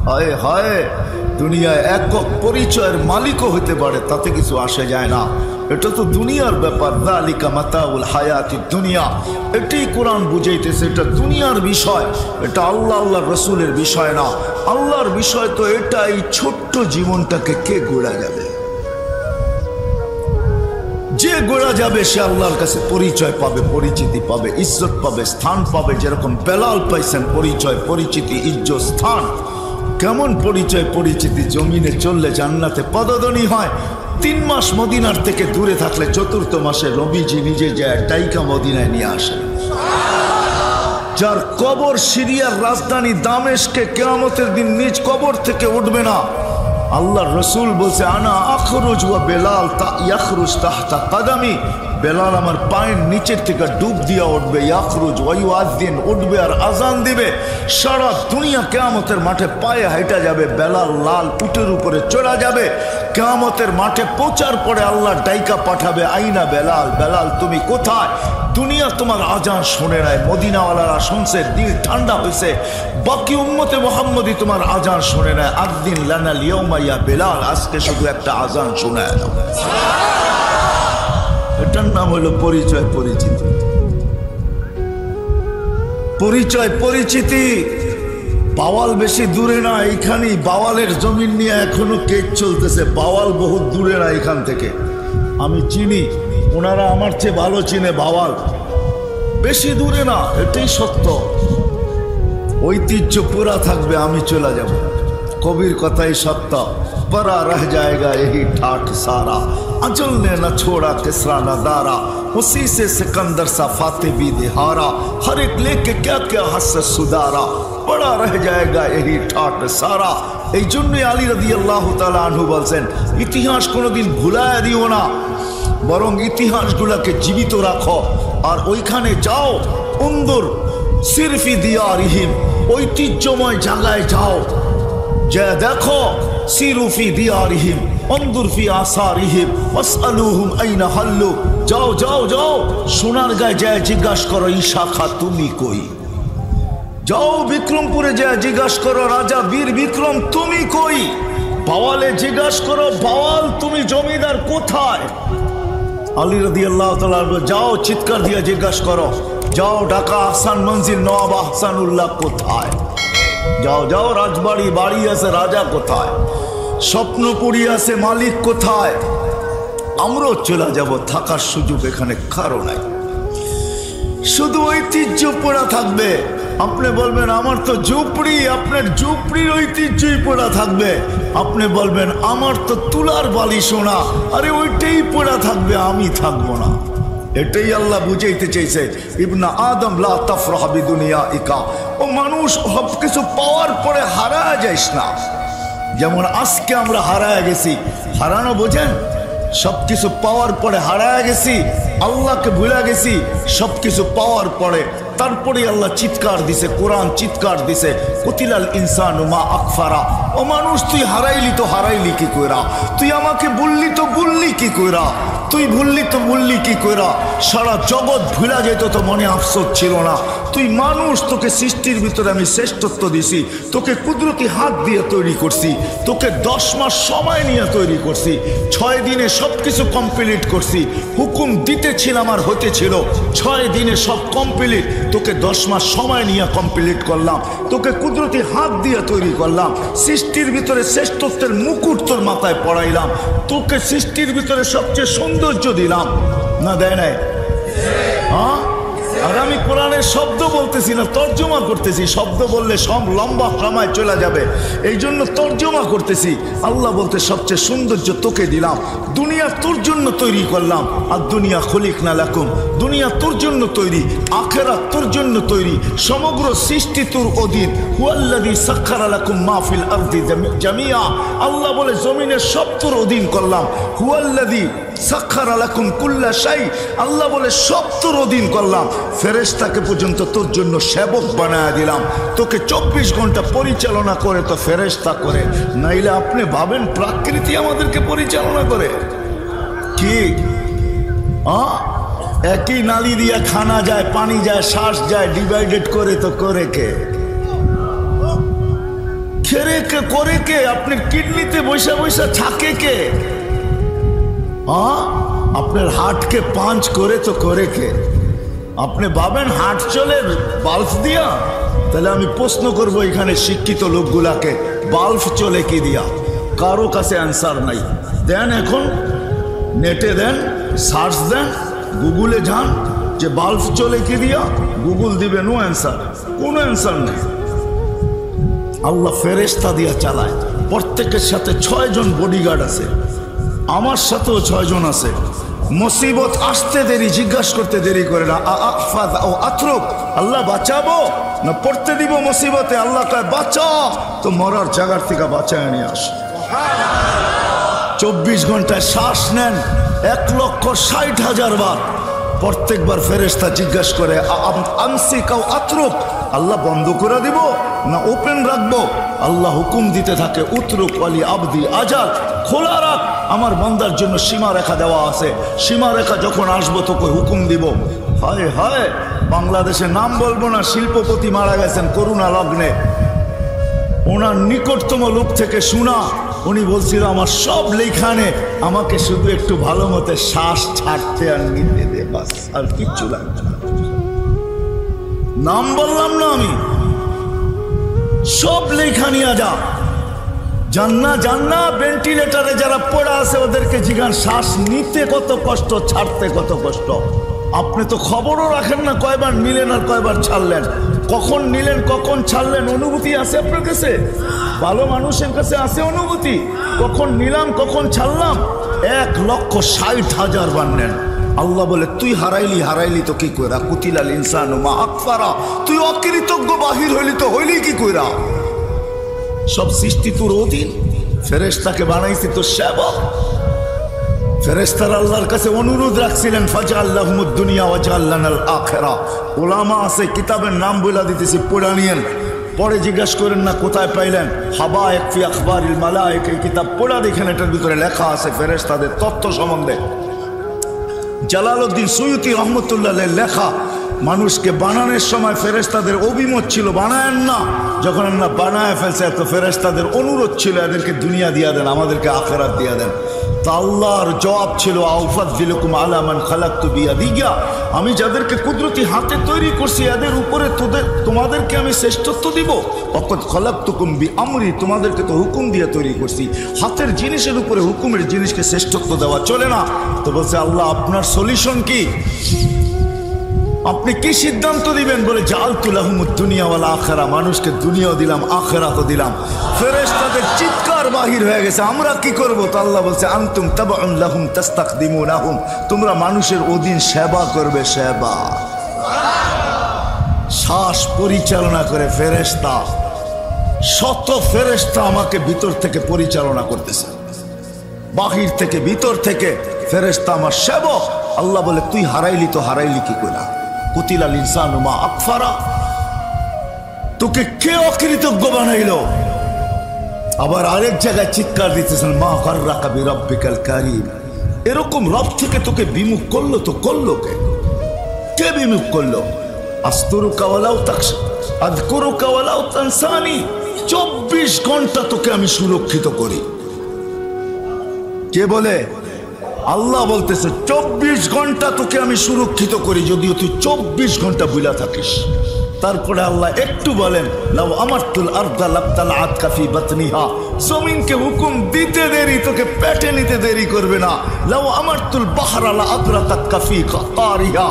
হায় হায়, দুনিয়ায় একক পরিচয়ের মালিকও হতে পারে, তাতে কিছু আসে যায় না। এটা তো দুনিয়ার ব্যাপার। যালিকা মাতাউল হায়াতিদ দুনিয়া, এটাই কোরআন বুঝাইতেছে। এটা দুনিয়ার বিষয়, এটা আল্লাহর রসুলের বিষয় না। আল্লাহর বিষয় তো এটা। এই ছোট্ট জীবনটাকে কে গড়া যাবে? যে গড়া যাবে সে আল্লাহর কাছে পরিচয় পাবে, পরিচিতি পাবে, ইজ্জত পাবে, স্থান পাবে। যেরকম বেলাল পাইছেন পরিচয়, পরিচিতি, ইজ্জত, স্থান। কেমন পরিচয় পরিচিতি? জমিনে চললে জান্নাতে পদধ্বনি হয়। 3 মাস মদিনার থেকে দূরে থাকলে 4th মাসে নবীজি নিজে যায় টাইকা মদিনায় নিয়ে আসেন। যার কবর সিরিয়ার রাজধানী দামেস্কে, কিয়ামতের দিন নিজ কবর থেকে উঠবে না। আল্লাহর রসুল বলছে আনা আখরুজ ওয়া বেলাল ইয়াখরুজ তাহতা কাদামি, বেলাল আমার পায়ের নিচের থেকে ডুব দিয়া উঠবে, ইয়াখরুজ ওয়া ইউআযিন, উঠবে আর আজান দিবে। সারা দুনিয়া কিয়ামতের মাঠে পায়ে হাইটা যাবে, বেলাল লাল উটের উপরে চড়া যাবে। কিয়ামতের মাঠে পৌঁছার পরে আল্লাহ ডাইকা পাঠাবে আইনা বেলাল, বেলাল তুমি কোথায়? দুনিয়া তোমার আজান শুনে নাই, মদিনাওয়ালারা শুনছে, দিল ঠান্ডা হয়েছে। বাকি উম্মতে মুহাম্মদি তোমার আজান শুনে নাই। আকদিন লানাল ইয়াউমা ইয়া বেলাল, আজকে শুধু একটা আজান শোনায় দাও। এটার নাম হলো পরিচয় পরিচিতি। পরিচয় পরিচিতি। বাওয়াল বেশি দূরে না, এইখানেই বাওয়ালের জমিন নিয়ে এখনো কেস চলতেছে। বাওয়াল বহুত দূরে না এখান থেকে, আমি চিনি, ওনারা আমার চেয়ে ভালো চিনে। বাওয়াল বেশি দূরে না, এটাই সত্য। ঐতিহ্য পুরা থাকবে, আমি চলে যাব। কবির কথাই সত্য। পরা রহ जाएगा यही ठाठ सारा, अजल ने न छोड़ा किसरा न दारा, उसी से सिकंदर सा फाते भी दिहारा, हर एक लेके क्या क्या हस सुधारा, पड़ा रह जाएगा यही ठाठ सारा। এই জন্যই আলী রাদিয়াল্লাহু তাআলা আনহু বলছেন ইতিহাস কোনোদিন ভুলায় দিও না, বরং ইতিহাসগুলোকে জীবিত রাখো। আর ওইখানে যাও, উন্দুর সিরফি দিয়ারিহিম, ঐতিহ্যময় জায়গায় যাও, যে দেখো সিরুফি দিয়ারিহিম, انظر في آثارهم واسألوهم أين حلوا যাও যাও যাও সোনার গায়ে যায় জিজ্ঞাসা করো ঈশা খা তুমি কই যাও বিক্রমপুরে যায় জিজ্ঞাসা করো রাজা বীর বিক্রম তুমি কই বাওয়ালে জিজ্ঞাসা করো বাওয়াল তুমি জমিদার কোথায় আলী রাদিয়াল্লাহু তাআলা যাও চিৎকার দিয়ে জিজ্ঞাসা করো যাও ঢাকা আহসান মঞ্জিল নওয়াব আহসানুল্লাহ কোথায় যাও যাও রাজবাড়ি বাড়ি আছে রাজা কোথায় স্বপ্নপুরী আছে মালিক কোথায় আমরাও চলে যাব থাকার সুযোগ এখানে কারো নাই শুধু ঐতিহ্য পড়া থাকবে আপনি বলবেন আমার তো ঝুপড়ি আপনার ঝুপড়ির ঐতিহ্যই পড়া থাকবে আপনি বলবেন আমার তো তুলার বালি সোনা আরে ওইটাই পড়া থাকবে আমি থাকবো না এটাই আল্লাহ বুঝাইতে চাইছে ইবনা আদম লা তাফরাহ বিদুনিয়াইকা ও মানুষ সব কিছু পাওয়ার পরে হারায় যাইস না যেমন আজকে আমরা হারায় গেছি হারানো বোঝেন সবকিছু পাওয়ার পরে হারায় গেছি আল্লাহকে ভুলে গেছি সবকিছু পাওয়ার পরে তারপরে আল্লাহ চিৎকার দিছে কোরআন চিৎকার দিছে কুতিলাল ইনসানু মা আকফারা ও মানুষ তুই হারাইলি কি কইরা তুই আমাকে বললি কি কইরা তুই ভুললি কি কইরা সারা জগৎ ভুলা যেত তো মনে আফসোস ছিল না তুই মানুষ তোকে সৃষ্টির ভিতরে আমি শ্রেষ্ঠত্ব দিছি তোকে কুদরতি হাত দিয়ে তৈরি করছি তোকে 10 মাস সময় নিয়ে তৈরি করছি 6 দিনে সব কিছু কমপ্লিট করছি হুকুম দিতেছিলাম আর হতেছিল 6 দিনে সব কমপ্লিট তোকে 10 মাস সময় নিয়ে কমপ্লিট করলাম তোকে কুদরতি হাত দিয়ে তৈরি করলাম সৃষ্টির ভিতরে শ্রেষ্ঠত্বের মুকুট তোর মাথায় পড়াইলাম তোকে সৃষ্টির ভিতরে সবচেয়ে সৌন্দর্য দিলাম না দেয় নাই হ্যাঁ আর আমি কোরআনের শব্দ বলতেছি না তর্জমা করতেছি শব্দ বললে সব লম্বা সময় চলে যাবে এই জন্য তর্জমা করতেছি আল্লাহ বলতে সবচেয়ে সৌন্দর্য তোকে দিলাম দুনিয়া তোর জন্য তৈরি করলাম আর দুনিয়া খলিকনা লাকুম দুনিয়া তোর জন্য তৈরি আখিরাত তোর জন্য তৈরি সমগ্র সৃষ্টি তোর অধীন হুয়াল্লাযী সাখখারা লাকুম মা ফিল আরদি জামিয়া আল্লাহ বলে জমিনের সব তোর অধীন করলাম হুয়াল্লাযী সাখখারা লাকুম কুল্লা শাই আল্লাহ বলে সব তোর অধীন করলাম ফেরেশতাকে পর্যন্ত তোর জন্য সেবক বানায় দিলাম তোকে 24 ঘন্টা পরিচালনা করে তো ফেরেশতা করে নাইলে আপনি ভাবেন প্রকৃতি আমাদেরকে পরিচালনা করে কি একই নালি দিয়ে খানা যায় পানি যায় শ্বাস যায় ডিভাইডেড করে তো করে কে করে কে আপনার কিডনিতে বৈশা বৈশা থাকে কে আপনার হার্টকে পাঞ্চ করে তো করে কে আপনি ভাবেন হার্ট চলে বাল্ব দিয়া তাহলে আমি প্রশ্ন করব এখানে শিক্ষিত লোকগুলাকে বাল্ব চলে কি দিয়া কারো কাছে অ্যান্সার নাই দেন এখন নেটে দেন সার্চ দেন গুগলে যান যে বাল্ব চলে কি দিয়া গুগল দিবে নো অ্যান্সার কোনো অ্যান্সার নেই আল্লাহ ফেরেশতা দিয়া চালায় প্রত্যেকের সাথে 6 জন বডিগার্ড আছে আমার সাথেও 6 জন আছে মুসিবত আসতে দেরি জিজ্ঞাসা করতে দেরি করে না আত্রুক আল্লাহ বাঁচাবো না পড়তে দিব মুসিবতে আল্লাহ কয় বাঁচা তো মরার জায়গার থেকে বাঁচায় নিয়ে আস 24 ঘন্টায় শ্বাস নেন 1,60,000 বার প্রত্যেকবার ফেরেশতা জিজ্ঞাসা করে আমসিকাও আত্রুক আল্লাহ বন্ধ করে দিব না ওপেন রাখবো আল্লাহ হুকুম দিতে থাকে উতরুক ওয়ালি আবদি আজাদ খোলা রাখ আমার বান্দার জন্য সীমারেখা দেওয়া আছে সীমারেখা যখন আসবো তোকে হুকুম দিব হায় হায় বাংলাদেশের নাম বলবো না শিল্পপতি মারা গেছেন করোনা লগ্নে ওনার নিকটতম লোক থেকে শোনা উনি বলছিল আমার সব লেখানে আমাকে শুধু একটু ভালো মতো শ্বাস ছাড়তে আর নিতে দে বাস আর কিচ্ছু লাগবে না নাম বললাম না আমি সব লেখা নিয়ে যা জান্না ভেন্টিলেটারে যারা পড়া আছে ওদেরকে জিজ্ঞান শ্বাস নিতে কত কষ্ট ছাড়তে কত কষ্ট আপনি তো খবরও রাখেন না কয়বার নিলেন আর কয়বার ছাড়লেন কখন নিলেন কখন ছাড়লেন অনুভূতি আছে আপনার কাছে ভালো মানুষের কাছে আছে অনুভূতি কখন নিলাম কখন ছাড়লাম 1,60,000 বার নেন আল্লাহ বলে তুই হারাইলি তো কি কইরা কুতিলাল ইনসানু মা আকফারা তুই অকৃতজ্ঞ বাহির হইলি তো হইলি কি কইরা সব সৃষ্টি তোর অধীন ফেরেশতাকে বানাইছি তোর সেবক ফেরেশতারা আল্লাহর কাছে অনুরোধ রাখছিলেন ফাজআল্লাহুমুদ দুনিয়া ওয়াজআল লানাল আখিরা উলামা আছে কিতাবের নাম বলে দিতেছি পড়া নিয়েন পরে জিজ্ঞাসা করেন না কোথায় পাইলেন, হাবায়েক ফি আখবারিল মালায়েক, এই কিতাব পড়া দেখেন, এটার ভিতরে লেখা আছে ফেরেশতাদের তথ্য সম্বন্ধে। জালালউদ্দিন সুয়ুতি রহমতুল্লাহ লেখা। মানুষকে বানানোর সময় ফেরেশতাদের অভিমত ছিল বানায়েন না, যখন আল্লাহ বানায় ফেলছে এত ফেরেশতাদের অনুরোধ ছিল এদেরকে দুনিয়া দিয়া দেন, আমাদেরকে আখিরাত দিয়া দেন। তা আল্লাহর জবাব ছিল আউফাযিলুকুম আলা মান খালাকতু বিয়াদিয়া, আমি যাদেরকে কুদরতি হাতে তৈরি করছি এদের উপরে তোমাদেরকে আমি শ্রেষ্ঠত্ব দিব। অকদ খালাকতুকুম বিআমরি, তোমাদেরকে তো হুকুম দিয়ে তৈরি করছি, হাতের জিনিসের উপরে হুকুমের জিনিসকে শ্রেষ্ঠত্ব দেওয়া চলে না। তো বলছে আল্লাহ আপনার সলিউশন কি, আপনি কি সিদ্ধান্ত দিবেন? বলে জাআলতু লাহুমুদ দুনিয়া ওয়াল আখিরা, মানুষকে দুনিয়াও দিলাম আখিরাতও দিলাম। ফেরেশতাদের চিৎকার বাহির হয়ে গেছে, আমরা কি করব? তো আল্লাহ বলছে আনতুম তাবউন লাহুম তাস্তাখদিমুনাহুম, তোমরা মানুষের অধীন সেবা করবে, সেবা। শ্বাস পরিচালনা করে ফেরেশতা, শত ফেরেশতা আমাকে ভিতর থেকে পরিচালনা করতেছে, বাহির থেকে ভিতর থেকে ফেরেশতা আমার সেবক। আল্লাহ বলে তুই হারাইলি তো হারাইলি কি কইরা, কুতিলাল ইনসানু মা আকফারা, তোকে কে অকৃতজ্ঞ বানাইলো? আবার আরেক জায়গায় চিৎকার দিতেছেন মা গাররাকা বিরাব্বিকাল কারীম, এরকম রব থেকে তোকে বিমুখ করলো তো করলো কে? কে বিমুখ করলো? আস্তুরুকা ওয়ালাউ তাকশা আযকুরুকা ওয়ালাউ তানসানি, 24 ঘন্টা তোকে আমি সুরক্ষিত করি। কে বলে? আল্লাহ বলতেছে 24 ঘন্টা তোকে আমি সুরক্ষিত করি, যদিও তুই 24 ঘন্টা বুলা থাকিস। তারপরে আল্লাহ একটু বলেন লাউ আমারতুল আরদা লাবতালাআত কাফি বাতনিহা, জমিনকে হুকুম দিতে দেরি তোকে পেটে নিতে দেরি করবে না। লাউ আমারতুল বাহরা লা আবরাকাত কাফি কারিহা,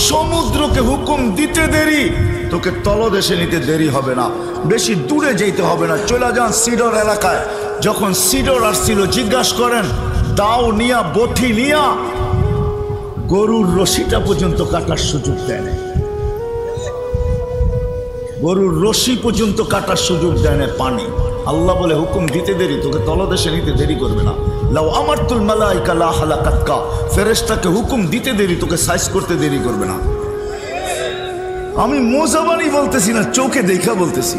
সমুদ্রকে হুকুম দিতে দেরি তোকে তলদেশে নিতে দেরি হবে না, বেশি দূরে যেতে হবে না। চলে যান সিডর এলাকায়, যখন সিডর আসছিল জিজ্ঞাসা করেন দাও নিয়া বঠি নিয়া গরুর রশিটা পর্যন্ত কাটার সুযোগ দেয় না, গরুর রশি পর্যন্ত কাটার সুযোগ দেয় না পানি। আল্লাহ বলে হুকুম দিতে দেরি তোকে তলদেশে নিতে দেরি করবে না। লাউ আমারতুল মালাইকা লা হালাকাতকা, ফেরেশতাকে হুকুম দিতে দেরি তোকে সাইজ করতে দেরি করবে না। আমি মোজাবানি বলতেছি না, চোখে দেখা বলতেছি।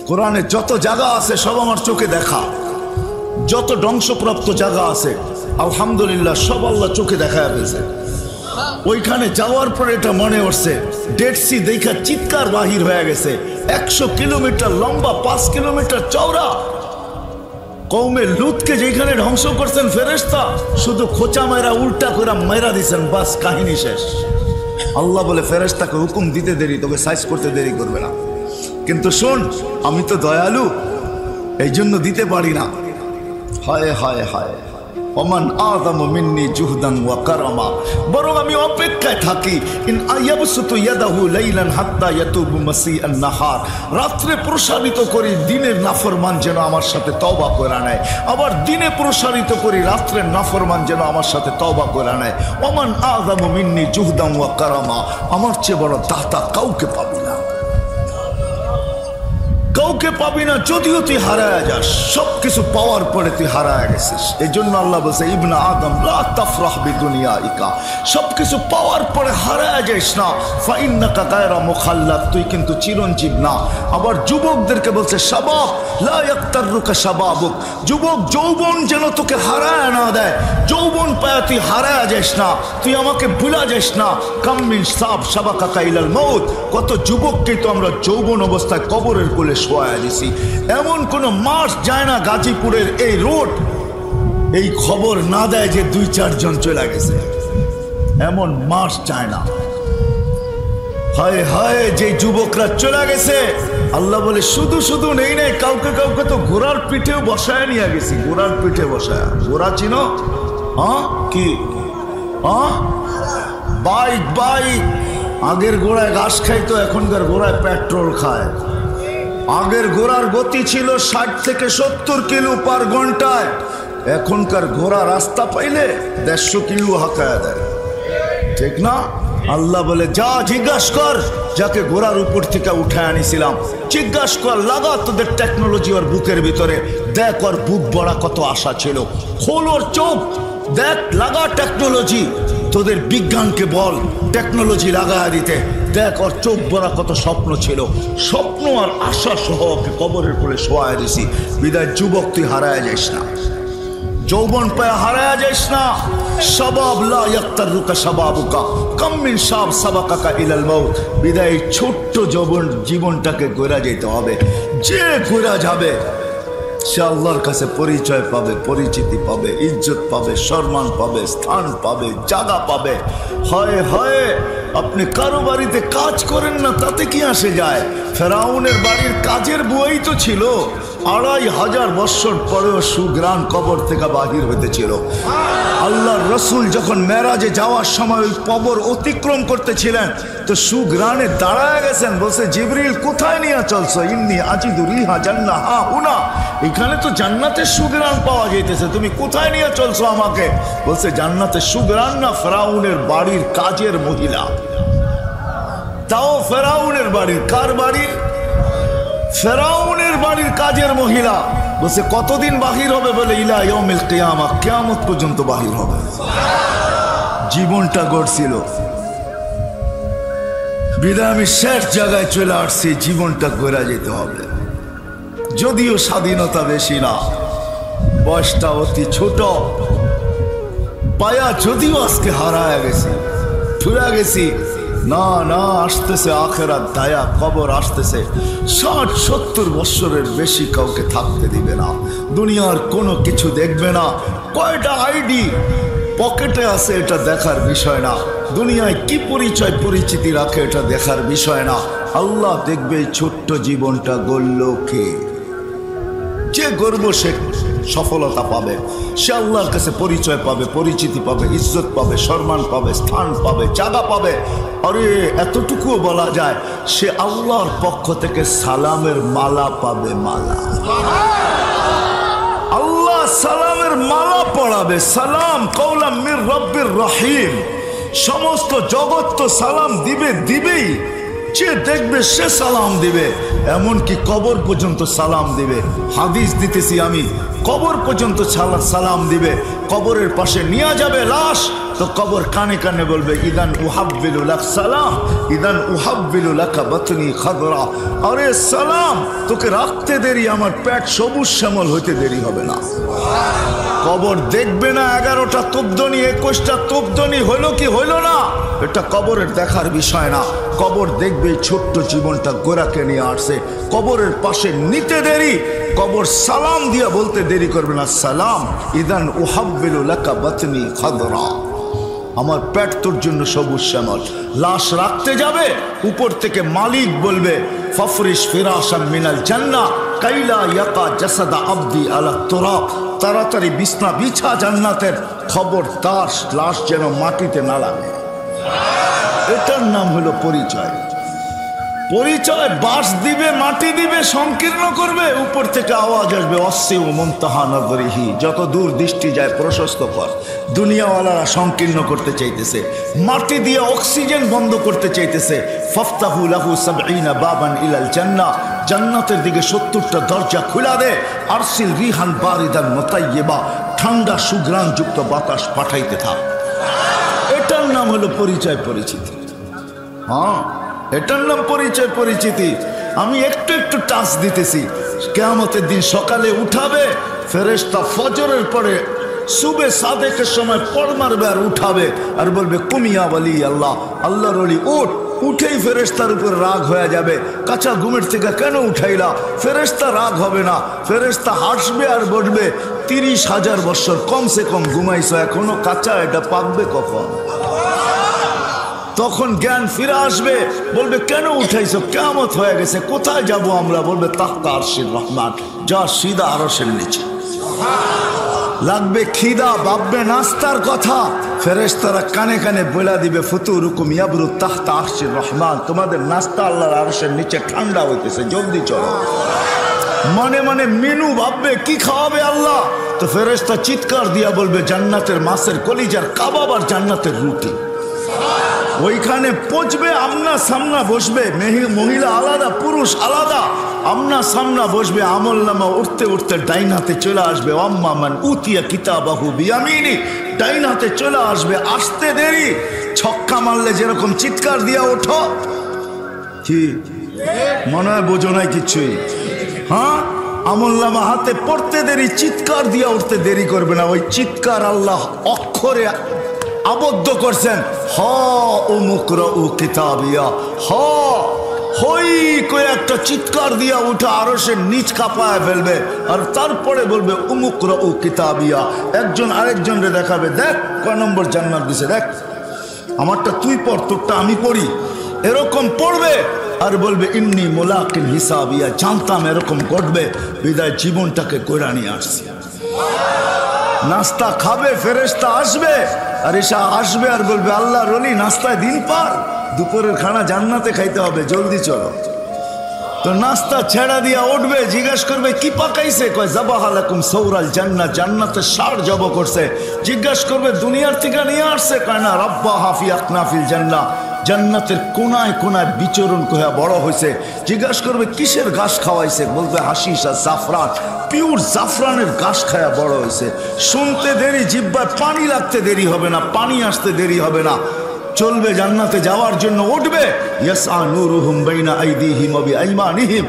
কোরআনে যত জায়গা আছে সব আমার চোখে দেখা, যত ধ্বংসপ্রাপ্ত জায়গা আছে আলহামদুলিল্লাহ সব আল্লাহ চোখে দেখা ফেলছে। ওইখানে যাওয়ার পরে এটা মনে হচ্ছে ডেড সি দেখা চিৎকার বাহির হয়ে গেছে, 100 কিলোমিটার লম্বা, 5 কিলোমিটার চওড়া। কওমে লুতকে যেখানে ধ্বংস করছেন ফেরেশতা, শুধু খোঁচা মেরা উল্টা করে মেরা দিছেন, বাস কাহিনী শেষ। আল্লাহ বলে ফেরেশতাকে হুকুম দিতে দেরি তোকে সাইজ করতে দেরি করবে না। কিন্তু শোন আমি তো দয়ালু, এই জন্য দিতে পারি না। হায় হায় হায়, ওমান আযামু মিন্নি জুহদান ওয়া কারামা, বরং আমি অপেক্ষায় থাকি ইন আয়াবসুতু ইয়াদাহু লাইলান হাত্তা ইয়াতুবু মাসিআন নাহার, রাত্রে প্রসারিত করি দিনের নাফরমান যেন আমার সাথে তওবা করে নেয়, আবার দিনে প্রসারিত করি রাত্রের নাফরমান যেন আমার সাথে তওবা করে নেয়। ওমান আযামু মিন্নি জুহদান ওয়া কারামা, আমার চেয়ে বড় দাতা কাউকে পাবি না, কাউকে পাবি না। যদিও তুই হারায়া যাস, সবকিছু পাওয়ার পরে তুই হারায়া গেছিস। এই জন্য আল্লাহ বলছে ইবনা আদম লা তাফরাহ বিদুনিয়াইকা, সবকিছু পাওয়ার পরে হারায়া যাস না। ফাইন্নাকা গায়রা মুখাল্লাদ, তুই কিন্তু চিরঞ্জীব না। আবার যুবকদেরকে বলছে শাবাব লা ইয়াক্তারুকা শাবাবুক, যুবক যৌবন যেন তোকে হারায়া না দেয়, যৌবন পায়া তুই হারায়া যাস না, তুই আমাকে ভুলা যাস না। কাম মিন সাব সাবাকাকা ইলাল মউত, কত যুবককে তো আমরা যৌবন অবস্থায় কবরের কোলে শোয়া দিছি। এমন কোন মাস যায় না গাজীপুরের এই রোড এই খবর না দেয় যে 2-4 জন চলে গেছে, এমন মাস যায় না। হায় হায় যে যুবকরা চলে গেছে, আল্লাহ বলে শুধু শুধু নেই নেই, কাউকে কাউকে তো ঘোড়ার পিঠেও বসায় নিয়ে গেছি, ঘোড়ার পিঠে বসায়। ঘোড়া চিনো? কি বাইক, বাইক। আগের ঘোড়ায় ঘাস খাইতো, এখনকার ঘোড়ায় পেট্রোল খায়। আগের ঘোড়ার গতি ছিল 60 থেকে 70 কিলো পার ঘন্টায়, এখনকার ঘোড়া রাস্তা পাইলে 150 কিলো হাঁকায় দেয়, ঠিক না? আল্লাহ বলে যা জিজ্ঞাসা কর, যাকে ঘোড়ার উপর থেকে উঠে আনিছিলাম জিজ্ঞাসা কর, লাগা তোদের টেকনোলজি ওর বুকের ভিতরে, দেখ ওর বুক বড়া কত আশা ছিল, খোল ওর চোখ, দেখ লাগা টেকনোলজি, তোদের বিজ্ঞানকে বল টেকনোলজি লাগায় দিতে। দেখ ওর চোখ ভরা কত স্বপ্ন ছিল, স্বপ্ন আর আশা সহ ওকে কবরের কোলে শোয়ায় দিছি। বিদায় যুবক, তুই হারায় যাইস না, যৌবন পায় হারায় যাইস না। শাবাব লা ইয়াক্তারুকা শাবাবুকা কাম মিন শাব সাবাকাকা ইলাল মাউত। বিদায় ছোট্ট যৌবন জীবনটাকে গড়া যেতে হবে। যে গড়া যাবে সে আল্লাহর কাছে পরিচয় পাবে, পরিচিতি পাবে, ইজ্জত পাবে, সম্মান পাবে, স্থান পাবে, জায়গা পাবে। হয় হয় আপনি কারো বাড়িতে কাজ করেন না, তাতে কি আসে যায়? ফেরাউনের বাড়ির কাজের বুয়াই তো ছিল, 2500 বৎসর পরেও সুগ্রাণ কবর থেকে বাহির হইতেছিল। আল্লাহর রসুল যখন মেরাজে যাওয়ার সময় ওই কবর অতিক্রম করতেছিলেন, তো সুগ্রাণে দাঁড়ায় গেছেন, বলছে জিবরিল কোথায় নিয়ে চলছো? ইন্নি আজিদু রিহা জান্নাহ হা হুনা, এখানে তো জান্নাতের সুগ্রাণ পাওয়া যাইতেছে, তুমি কোথায় নিয়ে চলছো আমাকে? বলছে জান্নাতের সুগ্রাণ না, ফেরাউনের বাড়ির কাজের মহিলা। তাও ফেরাউনের বাড়ির, কার বাড়ির? ফেরাউনের বাড়ির কাজের মহিলা। বলছে কতদিন বাহির হবে? বলে ইলা ইয়াউমিল কিয়ামা, কিয়ামত পর্যন্ত বাহির হবে। জীবনটা গড়ছিল, বিদায় আমি শেষ জায়গায় চলে আসছি, জীবনটা গড়া যেতে হবে। যদিও স্বাধীনতা বেশি না, বয়সটা অতি ছোট, পায়া যদিও আজকে হারায় গেছি, ফুরা গেছি। না না, আসতেছে আখেরাত দায়া, কবর আসতেছে। 60-70 বৎসরের বেশি কাউকে থাকতে দিবে না, দুনিয়ার কোনো কিছু দেখবে না। কয়টা আইডি পকেটে আছে এটা দেখার বিষয় না, দুনিয়ায় কি পরিচয় পরিচিতি রাখে এটা দেখার বিষয় না। আল্লাহ দেখবে এই ছোট্ট জীবনটা গড়ল কে? যে গর্ব সে সফলতা পাবে, সে আল্লাহর কাছে পরিচয় পাবে, পরিচিতি পাবে, ইজ্জত পাবে, সম্মান পাবে, স্থান পাবে, জায়গা পাবে। আরে এতটুকুও বলা যায়, সে আল্লাহর পক্ষ থেকে সালামের মালা পাবে। মালা, আল্লাহ সালামের মালা পড়াবে। সালাম কওলাম মির রব্বির রহিম। সমস্ত জগৎ তো সালাম দিবে, দিবেই, যে দেখবে সে সালাম দিবে, এমনকি কবর পর্যন্ত সালাম দিবে। হাদিস দিতেছি আমি, কবর পর্যন্ত সালাম দিবে। কবরের পাশে নিয়ে যাবে লাশ, তো কবর কানে কানে বলবে ইদান উহাব্বিলু লাক সালাম, ইদান উহাব্বিলু লাকা বাতনি খাদরা। আরে সালাম, তোকে রাখতে দেরি, আমার পেট সবুজ শ্যামল হইতে দেরি হবে না। কবর দেখবে না 11টা তোপদনি, 21টা তোপদনি হইল কি হইল না, এটা কবরের দেখার বিষয় না। কবর দেখবে ছোট্ট জীবনটা গোরাকে নিয়ে আসছে, কবরের পাশে নিতে দেরি, কবর সালাম দিয়া বলতে দেরি করবে না। সালাম ইদান উহাব্বিলু লাকা বাতনি খাদরা, আমার পেট তোর জন্য সবুজ শ্যামল। লাশ রাখতে যাবে, উপর থেকে মালিক বলবে ফাফরিশ ফিরাশান মিনাল জান্নাহ কাইলা ইয়াকা জাসাদা আবদি আলা তুরাব, তাড়াতাড়ি বিছনা বিছা জান্নাতের, খবরদার লাশ যেন মাটিতে না লাগে। এটার নাম হলো পরিচয়। পরিচয় বাস দিবে, মাটি দিবে, সংকীর্ণ করবে, উপর থেকে আওয়াজ আসবে অসিউ মুনতাহা নজরিহি, যত দূর দৃষ্টি যায় প্রশস্ত কর। দুনিয়াওয়ালারা সংকীর্ণ করতে চাইতেছে, মাটি দিয়ে অক্সিজেন বন্ধ করতে চাইতেছে। ফাফতাহু লাহু 70 বাবান ইলাল জান্নাহ, জান্নাতের দিকে 70টা দরজা খুলা দে। আরসিল রিহান বারিদান মুতাইয়্যিবা, ঠান্ডা সুঘ্রাণযুক্ত বাতাস পাঠাইতে থাক। এটার নাম হলো পরিচয় পরিচিতি। হ্যাঁ, এটার নাম পরিচয় পরিচিতি। আমি একটু একটু টাচ দিতেছি। কিয়ামতের দিন সকালে উঠাবে ফেরেশতা, ফজরের পরে সুবে সাদেকের সময় পড় মারবে আর উঠাবে, আর বলবে কুমিয়া ওয়ালি আল্লাহ, আল্লাহর ওলি উঠ। উঠেই ফেরেশতার উপর রাগ হয়ে যাবে, কাঁচা ঘুমের থেকে কেন উঠাইলা? ফেরেশতা রাগ হবে না, ফেরেশতা হাসবে আর বলবে 30,000 বৎসর কমসে কম ঘুমাইছো, এখনো কাঁচা, এটা পাকবে কখন? তখন জ্ঞান ফিরে আসবে, বলবে কেন উঠাইছো? কিয়ামত হয়ে গেছে, কোথায় যাব আমরা? বলবে তাহতা আরশির রহমান, যা সিধা আরশের নিচে। লাগবে খিদা, ভাববে নাস্তার কথা, ফেরেশতারা কানে কানে বলে দিবে ফুতুরুকুম ইয়াবরু তাহতা আরশির রহমান, তোমাদের নাস্তা আল্লাহর আরশের নিচে ঠান্ডা হইতেছে, জলদি চলো। মনে মনে মেনু ভাববে কি খাওয়াবে আল্লাহ, তো ফেরেশতা চিৎকার দিয়া বলবে জান্নাতের মাছের কলিজার কাবাব আর জান্নাতের রুটি। ওইখানে পচবে, আমনা সামনা বসবে, মহিলা আলাদা পুরুষ আলাদা, আমনা সামনা বসবে, আমল নামা উঠতে উঠতে ডাইন হাতে চলে আসবে। আম্মা মান উতিয়া কিতাবাহু বিয়ামিনি, ডাইন হাতে চলে আসবে। আসতে দেরি, ছক্কা মারলে যেরকম চিৎকার দিয়া ওঠো, কি মনে হয় বোঝো নাই কিছুই? হ্যাঁ, আমলনামা হাতে পড়তে দেরি, চিৎকার দিয়া উঠতে দেরি করবে না। ওই চিৎকার আল্লাহ অক্ষরে আবদ্ধ করছেন। হ উমুকরাউ কিতাবিয়া, হ হই কই একটা চিৎকার দিয়া উঠা আরো সে নিচ কাঁপায় ফেলবে, আর তারপরে বলবে উমুকরাউ কিতাবিয়া। একজন আরেকজনরে দেখাবে, দেখ কয় নম্বর জান্নাত দিছে, দেখ আমারটা তুই পড়, তোরটা আমি পড়ি। এরকম পড়বে আর বলবে ইন্নী মুলাকিন হিসাবিয়া। জানতাম এরকম ঘটবে, বিদায় জীবনটাকে কইরা নিয়ে আসছি। নাস্তা খাবে, ফেরেশতা আসবে, আর এসা আসবে আর বলবে আল্লাহর ওলি নাস্তায় দিন পার, দুপুরের খানা জান্নাতে খাইতে হবে, জলদি চলো। তো নাস্তা ছেড়া দিয়া উঠবে, জিজ্ঞাসা করবে কি পাকাইছে? কয় জাবাহালাকুম সৌরাল জান্নাত, জান্নাতের ষাঁড় জব করছে। জিজ্ঞাসা করবে দুনিয়ার থেকে নিয়ে আসছে? কয় না, রব্বা হাফি আকনাফিল জান্নাহ, জান্নাতের কোনায় কোনায় বিচরণ কইয়া বড় হয়েছে। জিজ্ঞাসা করবে কিসের ঘাস খাওয়াইছে? বলবে হাসিস আর জাফরান, পিওর জাফরানের ঘাস খায়া বড় হয়েছে। শুনতে দেরি, জিহ্বায় পানি লাগতে দেরি হবে না, পানি আসতে দেরি হবে না। চলবে জান্নাতে যাওয়ার জন্য, উঠবে ইয়াসআ নূরুহুম বাইনা আইদিহিম ওয়া বিআইমানিহিম,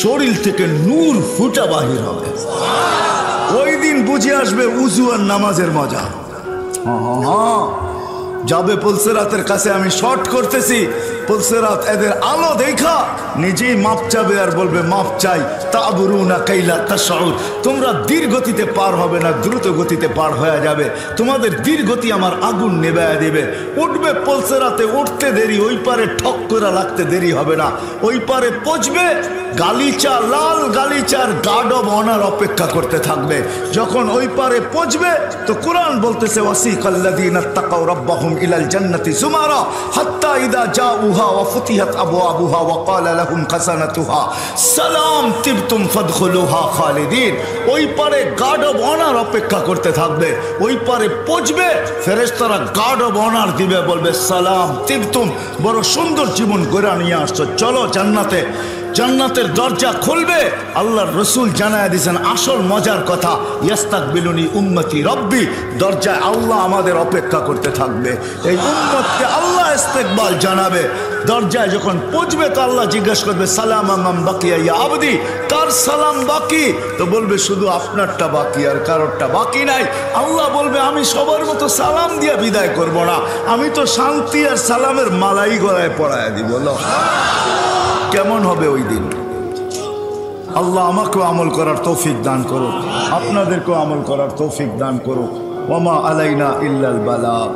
শরীর থেকে নূর ফুটা বাহির হবে। ওই দিন বুঝে আসবে উযু আর নামাজের মজা। যাবে পুলসেরাতের কাছে, আমি শর্ট করতেছি, পুলসেরাত এদের আলো দেখা নিজেই মাপ চাবে আর বলবে মাপ চাই। তাবুরুনা কাইলা তাশউর, তোমরা ধীর গতিতে পার হবে না, দ্রুত গতিতে পার হয়ে যাবে। তোমাদের ধীর গতি আমার আগুন নেভায়া দিবে। উঠবে পুলসেরাতে, উঠতে দেরি, ওই পারে ঠক করে লাগতে দেরি হবে না। ওই পারে পৌঁছবে, গালিচা, লাল গালিচার গার্ড অব অনার অপেক্ষা করতে থাকবে। যখন ওই পারে পৌঁছবে তো কোরআন বলতেছে ওয়াসিকাল্লাযীনা তাকাউ রাব্বাহুম ইলাল জান্নাতি যুমারা হাত্তা ইযা জাউহা ওয়া ফুতিহাত আবওয়াবুহা ওয়া ক্বালা লাহুম খাযানাতুহা সালাম তিবতুম ফাদখুলুহা খালিদিন। ওই পারে গার্ড অব অনার অপেক্ষা করতে থাকবে। ওই পারে পৌঁছবে, ফেরেশতারা গার্ড অব অনার দিবে, বলবে সালাম তিবতুম, বড় সুন্দর জীবন গড়া নিয়ে আসছো, চলো জান্নাতে। জান্নাতের দরজা খুলবে। আল্লাহর রসুল জানায় দিয়েছেন আসল মজার কথা, ইয়াস্তাকবিলুনি উম্মতি রব্বি, দরজায় আল্লাহ আমাদের অপেক্ষা করতে থাকবে। এই উম্মতকে আল্লাহ ইস্তেকবাল জানাবে। দরজায় যখন পৌঁছবে তো আল্লাহ জিজ্ঞাসা করবে সালাম আমান বাকিয়া ইয়া আবদি, কার সালাম বাকি? তো বলবে শুধু আপনারটা বাকি, আর কারোরটা বাকি নাই। আল্লাহ বলবে আমি সবার মতো সালাম দিয়ে বিদায় করব না, আমি তো শান্তি আর সালামের মালাই গলায় পরায় দিব। কেমন হবে ওই দিন? আল্লাহ আমাকেও আমল করার তৌফিক দান করুক, আপনাদেরকেও আমল করার তৌফিক দান করুক। ওয়া মা আলাইনা ইল্লাল বালাগ।